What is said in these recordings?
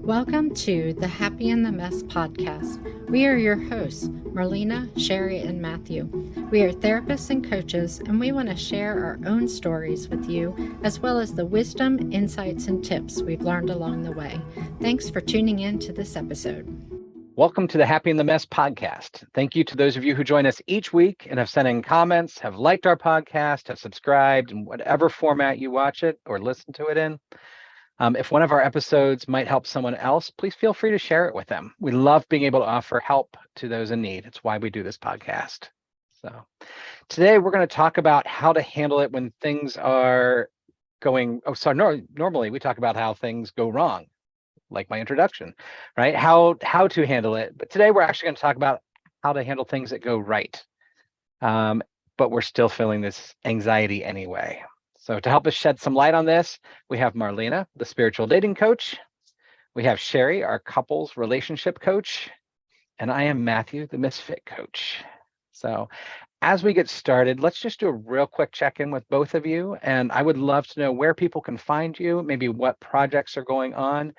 Welcome to the Happy in the Mess podcast. We are your hosts, Marlena, Sherry, and Matthew. We are therapists and coaches, and we want to share our own stories with you, as well as the wisdom, insights, and tips we've learned along the way. Thanks for tuning in to this episode. Welcome to the Happy in the Mess podcast. Thank you to those of you who join us each week and have sent in comments, have liked our podcast, have subscribed in whatever format you watch it or listen to it in. If one of our episodes might help someone else, please feel free to share it with them. We love being able to offer help to those in need. It's why we do this podcast. So today we're going to talk about how to handle it when things are going, normally we talk about how things go wrong, like my introduction, right? How to handle it. But today we're actually going to talk about how to handle things that go right. But we're still feeling this anxiety anyway. So to help us shed some light on this, we have Marlena, the spiritual dating coach. We have Sherry, our couples relationship coach. And I am Matthew, the misfit coach. So as we get started, let's just do a real quick check-in with both of you. And I would love to know where people can find you, maybe what projects are going on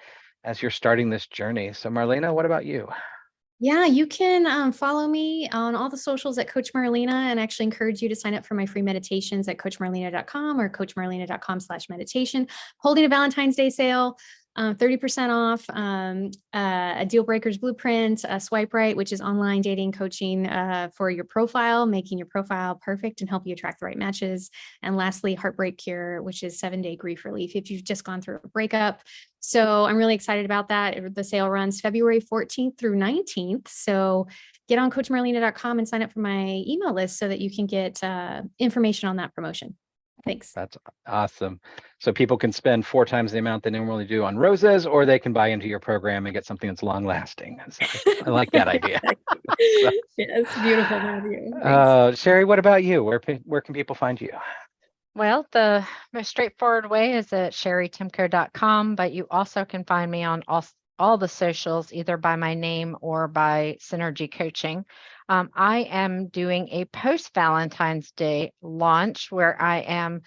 as you're starting this journey. So Marlena, what about you? Yeah, you can follow me on all the socials at Coach Marlena, and actually encourage you to sign up for my free meditations at coachmarlena.com or coachmarlena.com/meditation. Holding a Valentine's Day sale, 30% off, a Deal Breakers Blueprint, a Swipe Right, which is online dating coaching for your profile, making your profile perfect and help you attract the right matches. And lastly, Heartbreak Cure, which is 7-day grief relief if you've just gone through a breakup. So I'm really excited about that. The sale runs February 14th through 19th. So get on coachmarlena.com and sign up for my email list so that you can get information on that promotion. Thanks. That's awesome. So people can spend 4 times the amount they normally do on roses, or they can buy into your program and get something that's long lasting. So I like that idea. So, yes, beautiful, Matthew. Sherry, what about you? Where can people find you? Well, the most straightforward way is at sherrytimko.com, but you also can find me on all the socials, either by my name or by Synergy Coaching. I am doing a post-Valentine's Day launch where I am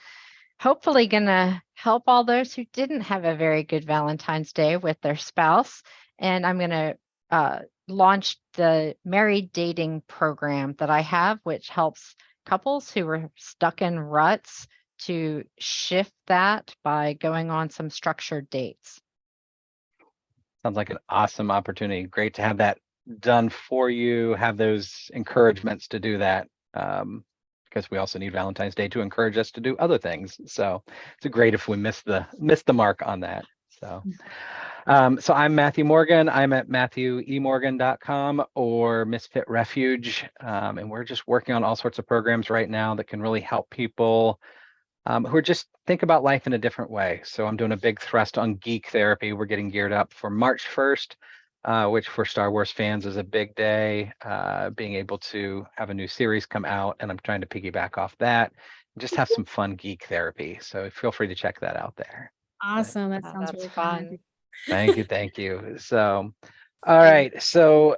hopefully going to help all those who didn't have a very good Valentine's Day with their spouse. And I'm going to launch the married dating program that I have, which helps couples who are stuck in ruts to shift that by going on some structured dates. Sounds like an awesome opportunity. Great to have that done for you, have those encouragements to do that, because we also need Valentine's Day to encourage us to do other things. So it's great if we miss the mark on that. So so I'm Matthew Morgan. I'm at matthewemorgan.com or Misfit Refuge. And we're just working on all sorts of programs right now that can really help people who are just think about life in a different way. So I'm doing a big thrust on geek therapy. We're getting geared up for March 1st, which for Star Wars fans is a big day, being able to have a new series come out, and I'm trying to piggyback off that and just have some fun geek therapy. So feel free to check that out there. Awesome. That sounds really fun. Thank you. So, all right. So,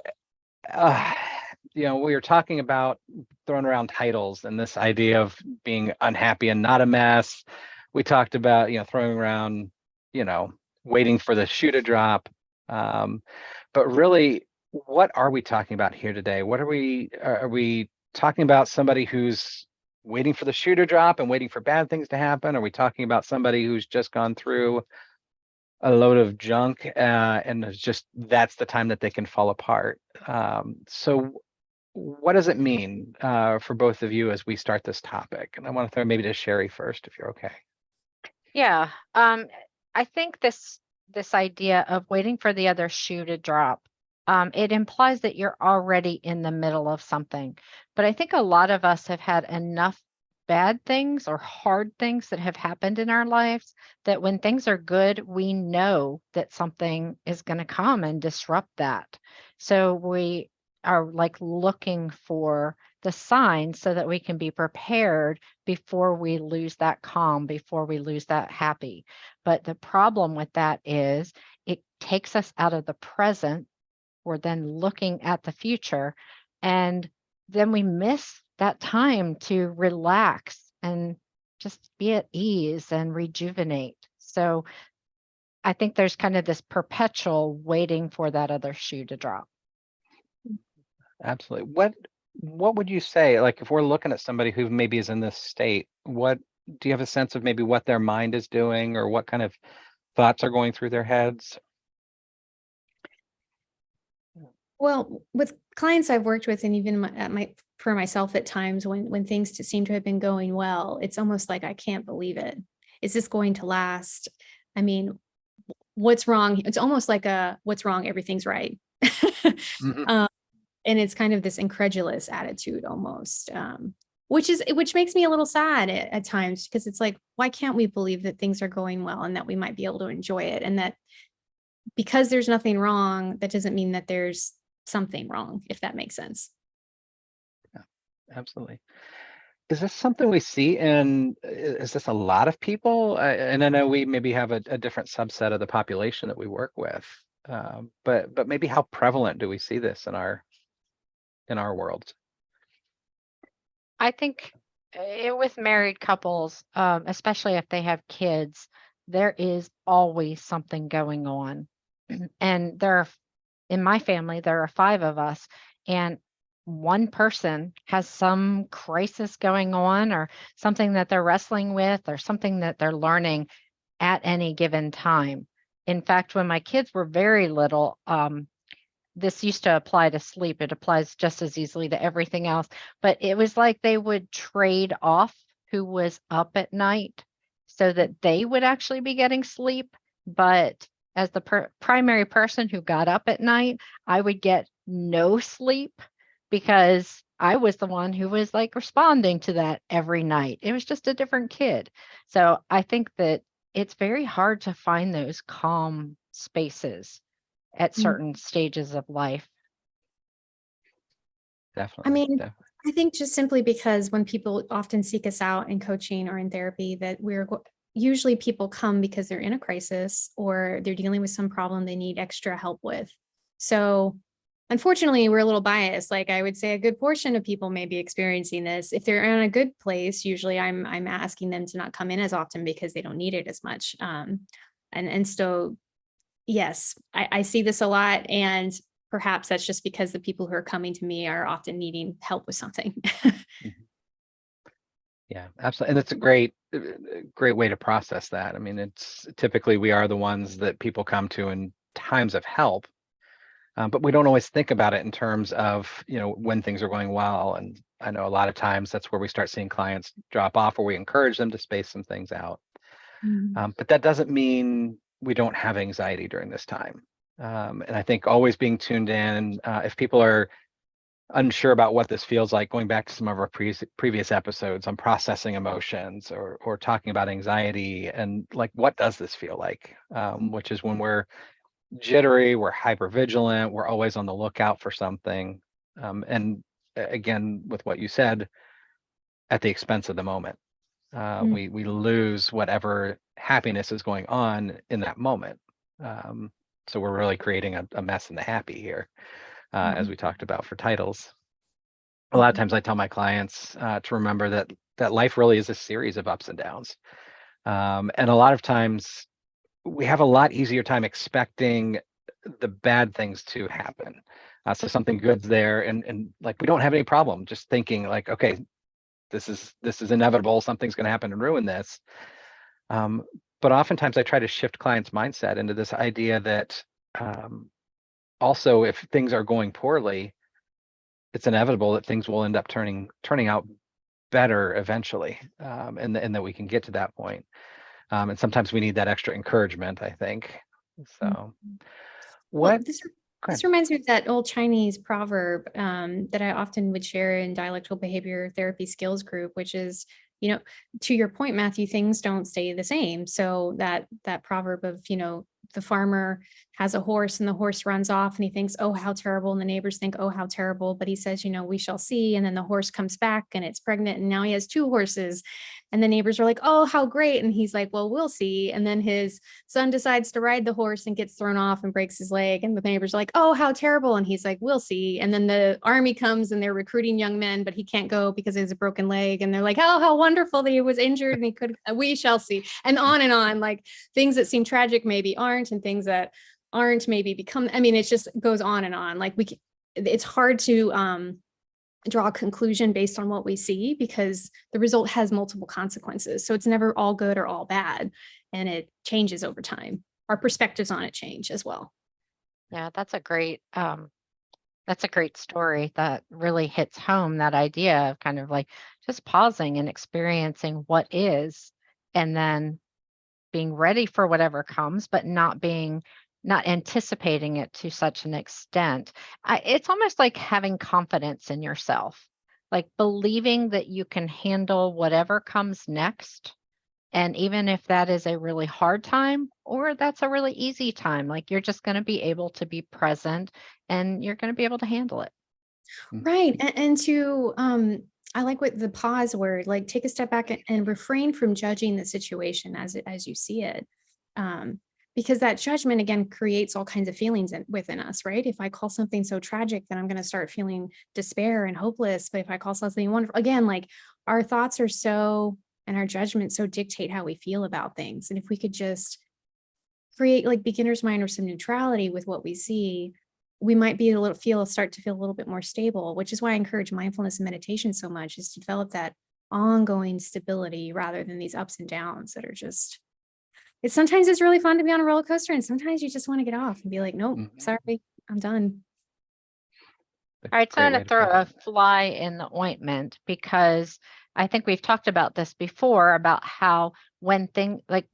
we were talking about throwing around titles and this idea of being unhappy and not a mess. We talked about, throwing around, waiting for the shoe to drop. But really, what are we talking about here today? What are we talking about? Somebody who's waiting for the shoe to drop and waiting for bad things to happen? Are we talking about somebody who's just gone through a load of junk and it's just that's the time that they can fall apart? So what does it mean for both of you as we start this topic? And I want to throw maybe to Sherry first, if you're okay. Yeah. I think this idea of waiting for the other shoe to drop, it implies that you're already in the middle of something. But I think a lot of us have had enough bad things or hard things that have happened in our lives that when things are good, we know that something is going to come and disrupt that. So we are like looking for the signs so that we can be prepared before we lose that calm, before we lose that happy. But the problem with that is it takes us out of the present. We're then looking at the future, and then we miss that time to relax and just be at ease and rejuvenate. So I think there's kind of this perpetual waiting for that other shoe to drop. Absolutely. What would you say, like if we're looking at somebody who maybe is in this state, what do you have a sense of maybe what their mind is doing or what kind of thoughts are going through their heads? Well, with clients I've worked with, and even for myself at times when things seem to have been going well, it's almost like I can't believe it. Is this going to last? I mean, what's wrong? It's almost like a what's wrong? Everything's right. Mhm. um, and it's kind of this incredulous attitude almost, which makes me a little sad at times, because it's like, why can't we believe that things are going well and that we might be able to enjoy it, and that because there's nothing wrong, that doesn't mean that there's something wrong, if that makes sense. Absolutely. Is this something we see is this a lot of people? And I know we maybe have a different subset of the population that we work with, but maybe how prevalent do we see this in our world? I think with married couples, especially if they have kids, there is always something going on. And in my family, there are 5 of us, and one person has some crisis going on, or something that they're wrestling with, or something that they're learning at any given time. In fact, when my kids were very little, this used to apply to sleep. It applies just as easily to everything else. But it was like they would trade off who was up at night so that they would actually be getting sleep. But as the primary person who got up at night, I would get no sleep because I was the one who was like responding to that every night. It was just a different kid. So I think that it's very hard to find those calm spaces at Mm. certain stages of life. I Definitely, mean, definitely. I think just simply because when people often seek us out in coaching or in therapy, that usually people come because they're in a crisis or they're dealing with some problem they need extra help with. So unfortunately, we're a little biased. Like, I would say a good portion of people may be experiencing this. If they're in a good place, usually I'm asking them to not come in as often because they don't need it as much. And so yes, I see this a lot, and perhaps that's just because the people who are coming to me are often needing help with something. Mhm. Yeah, absolutely. And it's a great way to process that. I mean, it's typically we are the ones that people come to in times of help, but we don't always think about it in terms of, when things are going well. And I know a lot of times that's where we start seeing clients drop off, or we encourage them to space some things out. Mm. But that doesn't mean we don't have anxiety during this time. And I think always being tuned in, if people are unsure about what this feels like, going back to some of our previous episodes on processing emotions, or talking about anxiety and like, what does this feel like? Which is when we're jittery, we're hypervigilant, we're always on the lookout for something. And again, with what you said, at the expense of the moment. Mm. We lose whatever happiness is going on in that moment. Um, so we're really creating a mess in the happy here, as Mhm. we talked about for titles. A lot of Mhm. times I tell my clients to remember that life really is a series of ups and downs. And a lot of times we have a lot easier time expecting the bad things to happen. So something good's there, and like we don't have any problem just thinking like, okay, this is inevitable. Something's going to happen and ruin this. Um, but oftentimes I try to shift clients' mindset into this idea that um, also if things are going poorly, it's inevitable that things will end up turning out better eventually, and that we can get to that point. And sometimes we need that extra encouragement, I think. Mhm. So Well, what? Go this ahead. reminds me of that old Chinese proverb, that I often would share in dialectical behavior therapy skills group, which is, you know, to your point, Matthew, things don't stay the same. So that proverb of, the farmer has a horse and the horse runs off and he thinks, oh, how terrible. And the neighbors think, oh, how terrible. But he says, we shall see. And then the horse comes back and it's pregnant and now he has 2 horses. And the neighbors are like, oh, how great. And he's like, well, we'll see. And then his son decides to ride the horse and gets thrown off and breaks his leg. And the neighbors are like, oh, how terrible. And he's like, we'll see. And then the army comes and they're recruiting young men, but he can't go because he has a broken leg. And they're like, oh, how wonderful that he was injured and he could, we shall see. And on, like things that seem tragic maybe aren't, and things that aren't maybe become, I mean, it just goes on and on. Like it's hard to draw a conclusion based on what we see, because the result has multiple consequences. So it's never all good or all bad, and it changes over time. Our perspectives on it change as well. Yeah, that's a great story that really hits home that idea of kind of like just pausing and experiencing what is, and then being ready for whatever comes, but not anticipating it to such an extent. It's almost like having confidence in yourself, like believing that you can handle whatever comes next. And even if that is a really hard time or that's a really easy time, like you're just going to be able to be present and you're going to be able to handle it. Right. And to, I like what the pause word, like take a step back and refrain from judging the situation as you see it. Because that judgment again creates all kinds of feelings within us, right? If I call something so tragic, then I'm going to start feeling despair and hopeless. But if I call something wonderful, again, like our thoughts are so, and our judgments so dictate how we feel about things. And if we could just create like beginner's mind or some neutrality with what we see, we might be start to feel a little bit more stable, which is why I encourage mindfulness and meditation so much, is to develop that ongoing stability rather than these ups and downs that are just, sometimes it's really fun to be on a roller coaster, and sometimes you just want to get off and be like, nope, sorry, I'm done. All right, so I'm Great way going to to throw put a it. fly in the ointment, because I think we've talked about this before, about how when like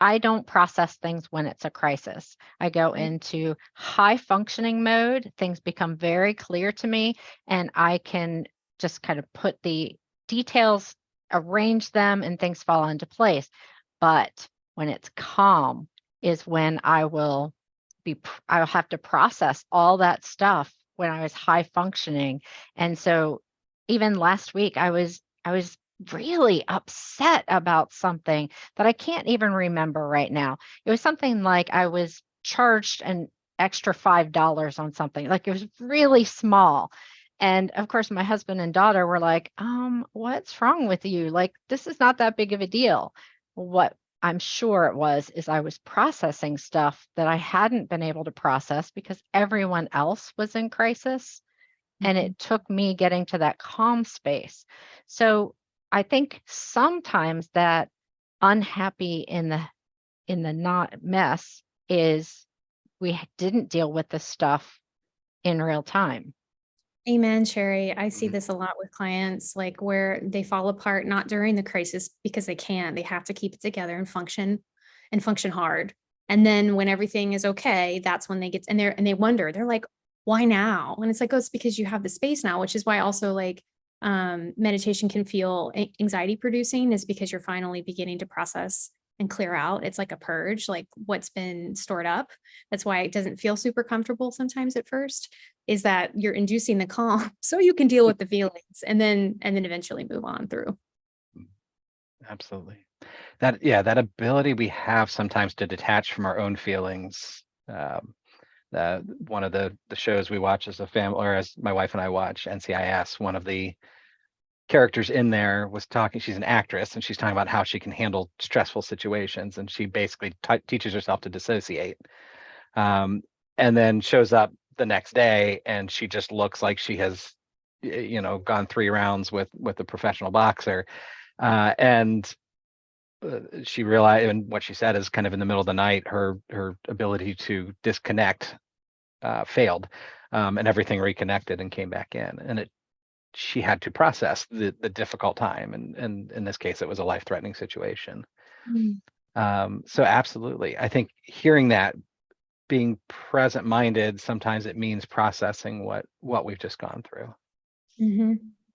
I don't process things when it's a crisis. I go Right. into high functioning mode. Things become very clear to me, and I can just kind of put the details, arrange them, and things fall into place. But when it's calm is when I'll have to process all that stuff when I was high functioning. And so even last week I was really upset about something that I can't even remember right now. It was something like I was charged an extra $5 on something. Like it was really small. And of course my husband and daughter were like, what's wrong with you? Like this is not that big of a deal. What I'm sure it is I was processing stuff that I hadn't been able to process because everyone else was in crisis. And Mhm. it took me getting to that calm space. So I think sometimes that unhappy in the not mess is we didn't deal with the stuff in real time. Amen, Sherry. I see Mhm. this a lot with clients, like where they fall apart, not during the crisis because they can't. They have to keep it together and function hard. And then when everything is okay, that's when they get, and they wonder, they're like, why now? And it's like, oh, it's because you have the space now, which is why also like meditation can feel anxiety producing, is because you're finally beginning to process and clear out. It's like a purge, like what's been stored up. That's why it doesn't feel super comfortable sometimes at first, is that you're inducing the calm so you can deal with the feelings and then eventually move on through. Absolutely. That ability we have sometimes to detach from our own feelings. One of the shows we watch as a family, or as my wife and I watch, NCIS, one of the characters in there was talking, she's an actress, and she's talking about how she can handle stressful situations, and she basically teaches herself to dissociate. And then shows up the next day and she just looks like she has gone 3 rounds with a professional boxer. And she realized, and what she said is kind of in the middle of the night, her ability to disconnect failed, and everything reconnected and came back in, and she had to process the difficult time, and in this case it was a life-threatening situation. Mm. So absolutely, I think hearing that, being present minded, sometimes it means processing what we've just gone through. Mm-hmm.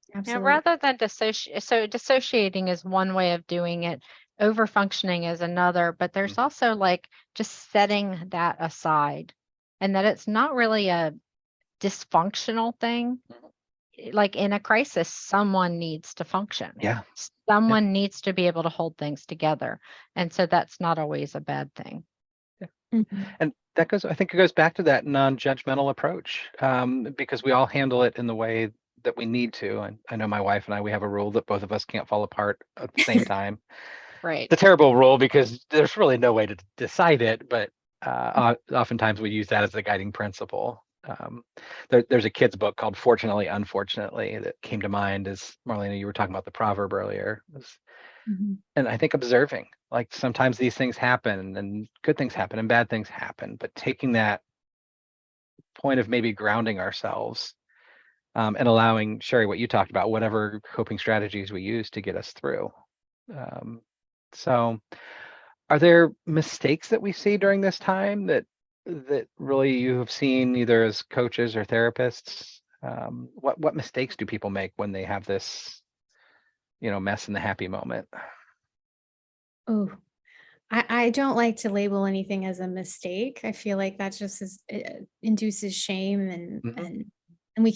Yeah, Absolutely. rather than dissociating is one way of doing it, over functioning is another, but there's Mhm. also like just setting that aside, and that it's not really a dysfunctional thing. like in a crisis, someone needs to function. Yeah. Someone needs to be able to hold things together. And so that's not always a bad thing. Mhm. And that goes, I think it goes back to that non-judgmental approach, because we all handle it in the way that we need to. And I know my wife and I, we have a rule that both of us can't fall apart at the same time. Right. It's a terrible rule because there's really no way to decide it, but oftentimes we use that as a guiding principle. There's a kid's book called Fortunately, Unfortunately that came to mind as Marlena, you were talking about the proverb earlier. Mhm. And I think observing, like sometimes these things happen and good things happen and bad things happen, but taking that point of maybe grounding ourselves, and allowing, Sherry, what you talked about, whatever coping strategies we use to get us through. So are there mistakes that we see during this time that really you have seen either as coaches or therapists? What mistakes do people make when they have this, mess in the happy moment? Oh, I don't like to label anything as a mistake. I feel like that just induces shame Mhm. and we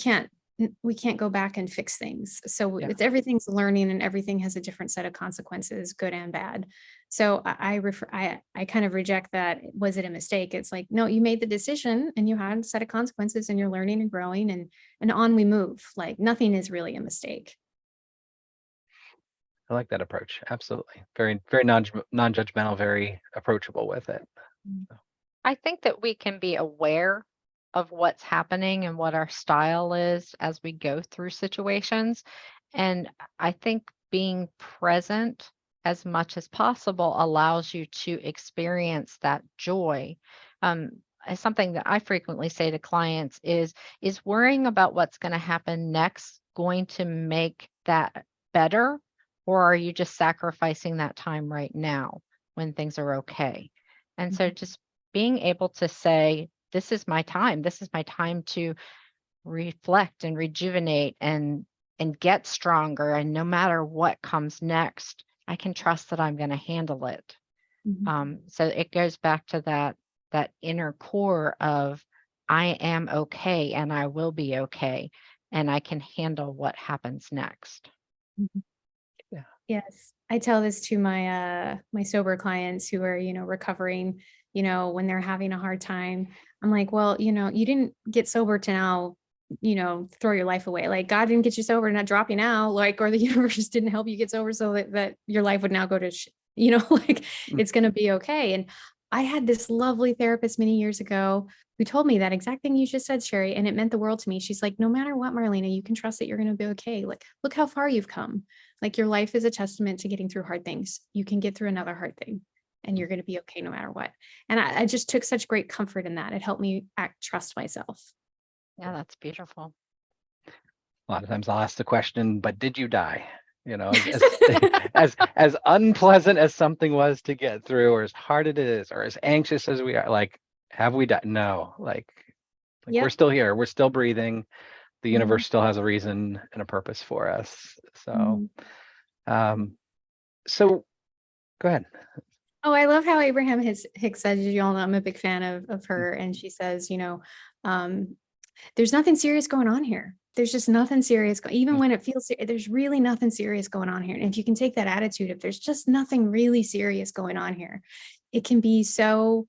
can't go back and fix things. So Yeah. it's everything's learning and everything has a different set of consequences, good and bad. So I kind of reject that. Was it a mistake? It's like, no, you made the decision and you had a set of consequences and you're learning and growing and on we move. Like nothing is really a mistake. I like that approach. Absolutely. Very, very non-judgmental, very approachable with it. I think that we can be aware of what's happening and what our style is as we go through situations. And I think being present as much as possible allows you to experience that joy. Something that I frequently say to clients is worrying about what's going to happen next going to make that better? Or are you just sacrificing that time right now when things are okay? And so Mhm. just being able to say, this is my time. This is my time to reflect and rejuvenate and get stronger. And no matter what comes next, I can trust that I'm going to handle it. Mhm. So it goes back to that inner core of I am okay and I will be okay and I can handle what happens next. Mhm. Yeah. Yes. I tell this to my sober clients who are, recovering, when they're having a hard time. I'm like, well, you didn't get sober to now, throw your life away. Like God didn't get you sober to not drop you now, like, or the universe just didn't help you get sober so that your life would now go to, like Mm. it's going to be okay. And I had this lovely therapist many years ago who told me that exact thing you just said, Sherry, and it meant the world to me. She's like, no matter what, Marlena, you can trust that you're going to be okay. Like, look how far you've come. Like your life is a testament to getting through hard things. You can get through another hard thing and you're going to be okay no matter what. And I just took such great comfort in that. It helped me trust myself. Yeah, that's beautiful. A lot of times I'll ask the question, but did you die? As unpleasant as something was to get through, or as hard it is, or as anxious as we are, like, have we died? No, like we're Yep. still here, we're still breathing. The Mhm. universe still has a reason and a purpose for us. So, Mhm. um, so go ahead. Oh, I love how Abraham Hicks says, you all know, I'm a big fan of her. And she says, um, there's nothing serious going on here. There's just nothing serious. Even when it feels, there's really nothing serious going on here. And if you can take that attitude, if there's just nothing really serious going on here, it can be so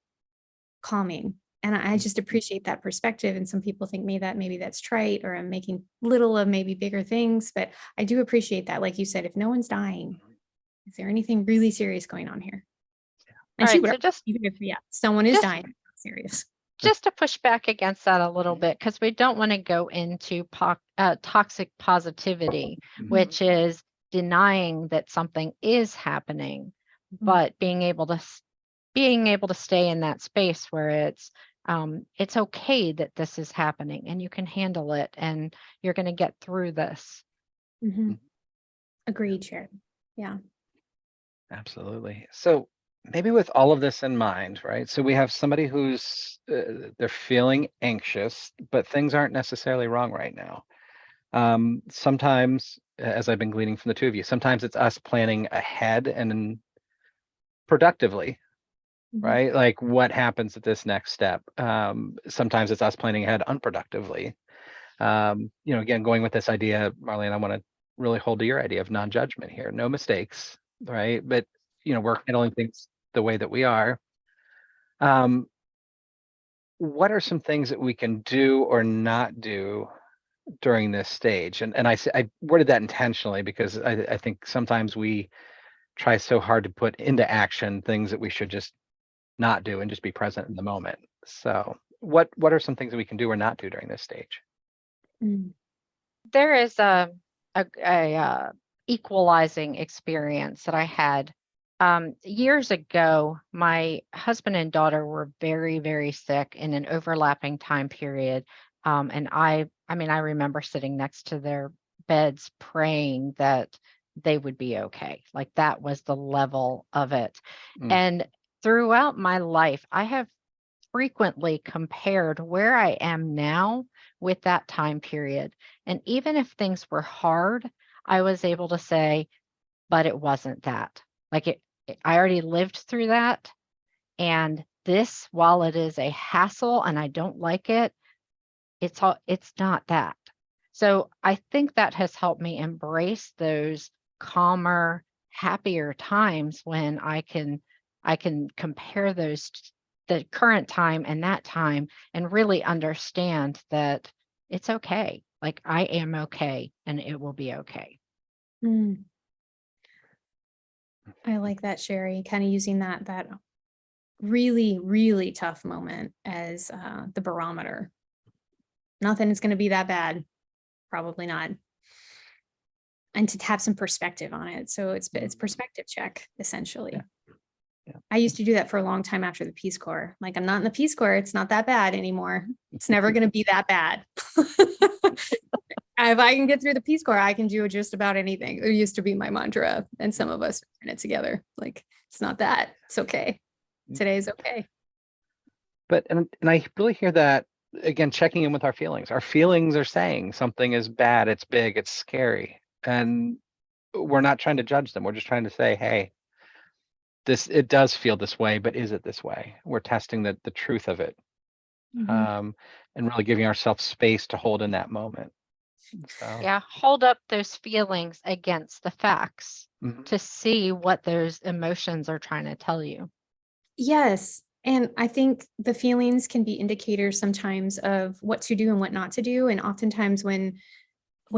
calming. And I just appreciate that perspective. And some people think maybe that's trite or I'm making little of maybe bigger things, but I do appreciate that. Like you said, if no one's dying, is there anything really serious going on here? All And she right. would, So just even if, yeah, someone is just dying, serious. just to push back against that a little bit, because we don't want to go into toxic positivity, Mhm. which is denying that something is happening, but being able to stay in that space where it's okay that this is happening and you can handle it and you're going to get through this. Mhm. Agreed, Sharon. Yeah. Absolutely. So maybe with all of this in mind, right? So we have somebody who's they're feeling anxious, but things aren't necessarily wrong right now. Sometimes, as I've been gleaning from the two of you, sometimes it's us planning ahead and productively, Mhm. right? Like what happens at this next step. Sometimes it's us planning ahead unproductively. Again, going with this idea, Marlene, I want to really hold to your idea of non-judgment here. No mistakes, right? But, we're handling things the way that we are. What are some things that we can do or not do during this stage? And I worded that intentionally because I think sometimes we try so hard to put into action things that we should just not do and just be present in the moment. So what are some things that we can do or not do during this stage? There is a equalizing experience that I had years ago. My husband and daughter were very, very sick in an overlapping time period. And I mean, I remember sitting next to their beds praying that they would be okay. Like that was the level of it. Mm. And throughout my life, I have frequently compared where I am now with that time period. And even if things were hard, I was able to say, but it wasn't that. Like I already lived through that. And this, while it is a hassle and I don't like it, it's not that. So I think that has helped me embrace those calmer, happier times when I can compare those the current time and that time and really understand that it's okay. Like I am okay and it will be okay. I like that, Sherry, kind of using that really, really tough moment as the barometer. Nothing is going to be that bad. Probably not. And to have some perspective on it. So it's perspective check, essentially. Yeah. I used to do that for a long time after the Peace Corps. Like, I'm not in the Peace Corps. It's not that bad anymore. It's never going to be that bad. If I can get through the Peace Corps, I can do just about anything. It used to be my mantra. And some of us are in it together. Like, it's not that. It's okay. Today's okay. But, and I really hear that, again, checking in with our feelings. Our feelings are saying something is bad, it's big, it's scary. And we're not trying to judge them. We're just trying to say, hey, it does feel this way, but is it this way? We're testing the truth of it. And really giving ourselves space to hold in that moment. So Yeah, hold up those feelings against the facts to see what those emotions are trying to tell you. Yes. And I think the feelings can be indicators sometimes of what to do and what not to do. And oftentimes when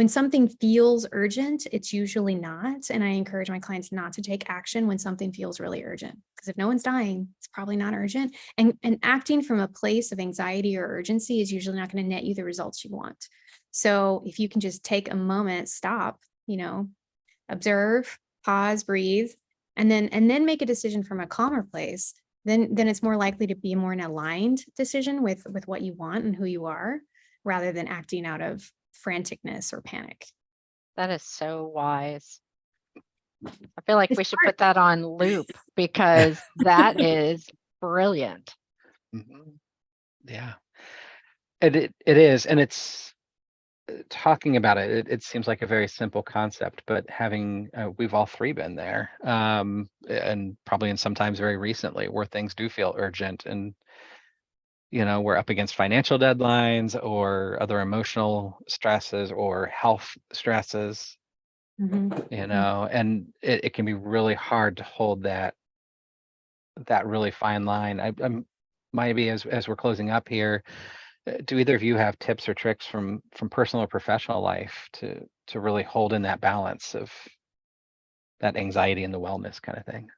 something feels urgent, it's usually not. And I encourage my clients not to take action when something feels really urgent. Because if no one's dying, it's probably not urgent. And acting from a place of anxiety or urgency is usually not going to net you the results you want. So if you can just take a moment, stop, observe, pause, breathe, and then make a decision from a calmer place, then it's more likely to be a more an aligned decision with what you want and who you are, rather than acting out of franticness or panic. That is so wise. I feel like It's we should put that on loop because that is brilliant. Yeah, it is, and it's talking about it seems like a very simple concept, but having we've all three been there, and probably in sometimes very recently where things do feel urgent, and we're up against financial deadlines or other emotional stresses or health stresses, and it can be really hard to hold that really fine line. I'm maybe as we're closing up here, do either of you have tips or tricks from personal or professional life to really hold in that balance of that anxiety and the wellness kind of thing?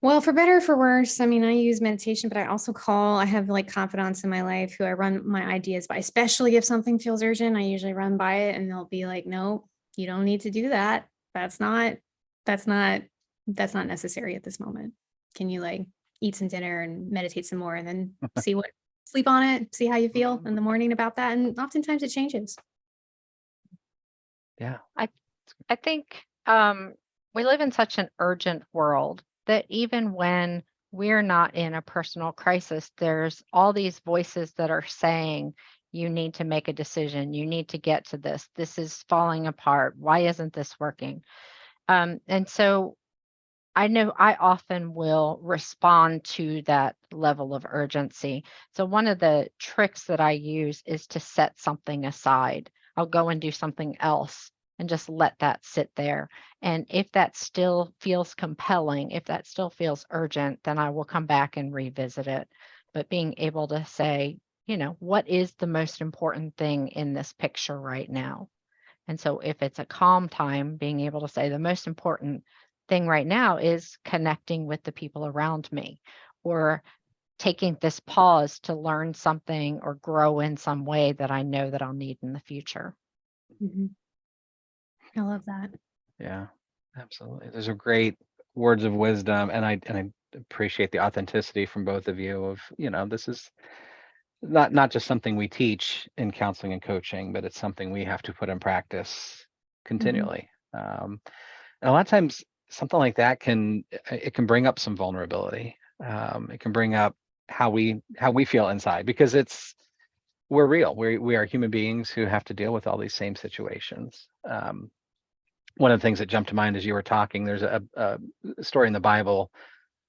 Well, for better or for worse, I mean, I use meditation, but I have like confidants in my life who I run my ideas by, especially if something feels urgent. I usually run by it and they'll be like, no, you don't need to do that. That's not necessary at this moment. Can you like eat some dinner and meditate some more and then sleep on it, see how you feel in the morning about that. And oftentimes it changes. Yeah. I think we live in such an urgent world that even when we're not in a personal crisis, there's all these voices that are saying, you need to make a decision. You need to get to this. This is falling apart. Why isn't this working? And so I know I often will respond to that level of urgency. So one of the tricks that I use is to set something aside. I'll go and do something else and just let that sit there. And if that still feels compelling, if that still feels urgent, then I will come back and revisit it. But being able to say, what is the most important thing in this picture right now? And so if it's a calm time, being able to say the most important thing right now is connecting with the people around me, or taking this pause to learn something or grow in some way that I know that I'll need in the future. Mhm. I love that. Yeah, absolutely. Those are great words of wisdom, and I appreciate the authenticity from both of you of, this is not just something we teach in counseling and coaching, but it's something we have to put in practice continually. And a lot of times something like that can bring up some vulnerability. It can bring up how we feel inside, because we're real. We are human beings who have to deal with all these same situations. One of the things that jumped to mind as you were talking, there's a story in the Bible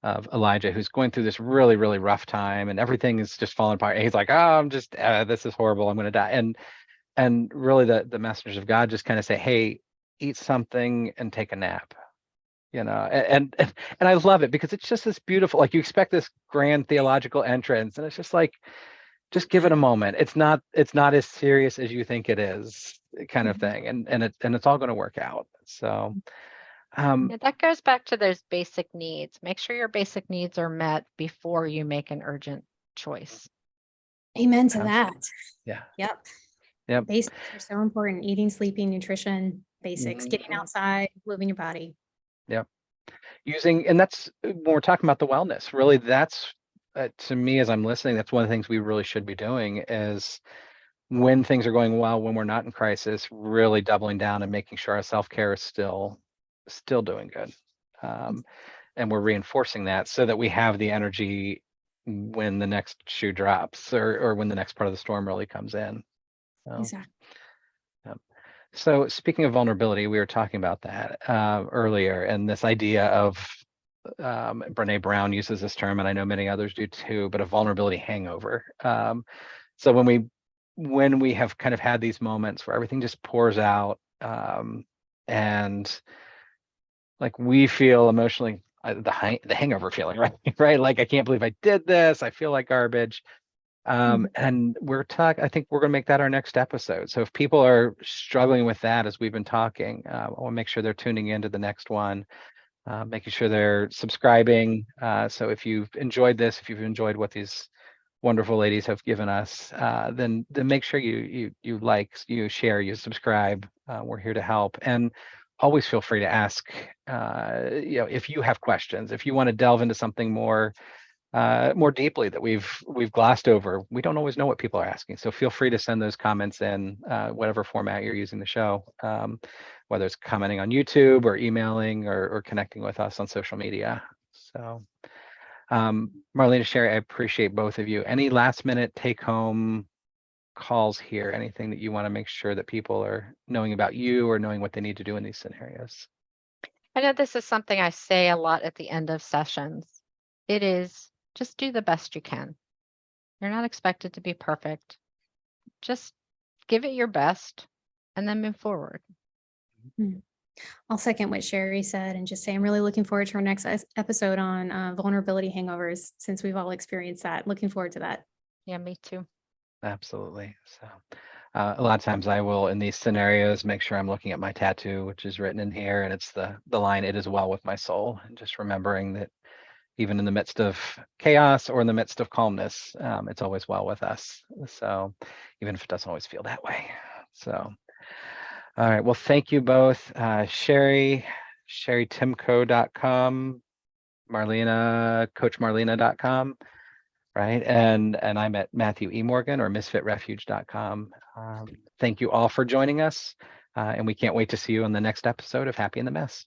of Elijah who's going through this really, really rough time, and everything is just falling apart. And he's like, "Oh, I'm just this is horrible. I'm going to die." And really, the messengers of God just kind of say, "Hey, eat something and take a nap." And I love it because it's just this beautiful. Like, you expect this grand theological entrance, and it's just like, just give it a moment. It's not as serious as you think it is, kind of thing. And it's all going to work out. So. Yeah, that goes back to those basic needs. Make sure your basic needs are met before you make an urgent choice. Amen to that. Yeah. Yep. Basics are so important. Eating, sleeping, nutrition, basics, getting outside, moving your body. Yep. And that's when we're talking about the wellness, really, that's to me, as I'm listening, that's one of the things we really should be doing is, when things are going well, when we're not in crisis, really doubling down and making sure our self-care is still doing good. And we're reinforcing that so that we have the energy when the next shoe drops, or when the next part of the storm really comes in. So, Exactly. yep. So speaking of vulnerability, we were talking about that earlier, and this idea of Brene Brown uses this term, and I know many others do too, but a vulnerability hangover. So when we have kind of had these moments where everything just pours out, and like we feel emotionally the hangover feeling, right? Right? Like, I can't believe I did this. I feel like garbage. And I think we're going to make that our next episode. So if people are struggling with that as we've been talking, I want to make sure they're tuning into the next one, making sure they're subscribing. So if you've enjoyed this, if you've enjoyed what these wonderful ladies have given us, then make sure you like, you share, you subscribe. We're here to help, and always feel free to ask. If you have questions, if you want to delve into something more deeply that we've glossed over. We don't always know what people are asking, so feel free to send those comments in whatever format you're using the show, whether it's commenting on YouTube or emailing or connecting with us on social media. So Marlena, Sherry, I appreciate both of you. Any last minute take home calls here? Anything that you want to make sure that people are knowing about you or knowing what they need to do in these scenarios? I know this is something I say a lot at the end of sessions. It is just do the best you can. You're not expected to be perfect. Just give it your best and then move forward. I'll second what Sherry said and just say I'm really looking forward to our next episode on vulnerability hangovers, since we've all experienced that. Looking forward to that. Yeah, me too. Absolutely. So a lot of times I will, in these scenarios, make sure I'm looking at my tattoo, which is written in here, and it's the line, "It is well with my soul," and just remembering that even in the midst of chaos or in the midst of calmness, it's always well with us. So even if it doesn't always feel that way. So, all right. Well, thank you both. Sherry, sherrytimco.com, Marlena, coachmarlena.com, right? And I'm at Matthew E. Morgan or misfitrefuge.com. Thank you all for joining us. And we can't wait to see you on the next episode of Happy in the Mess.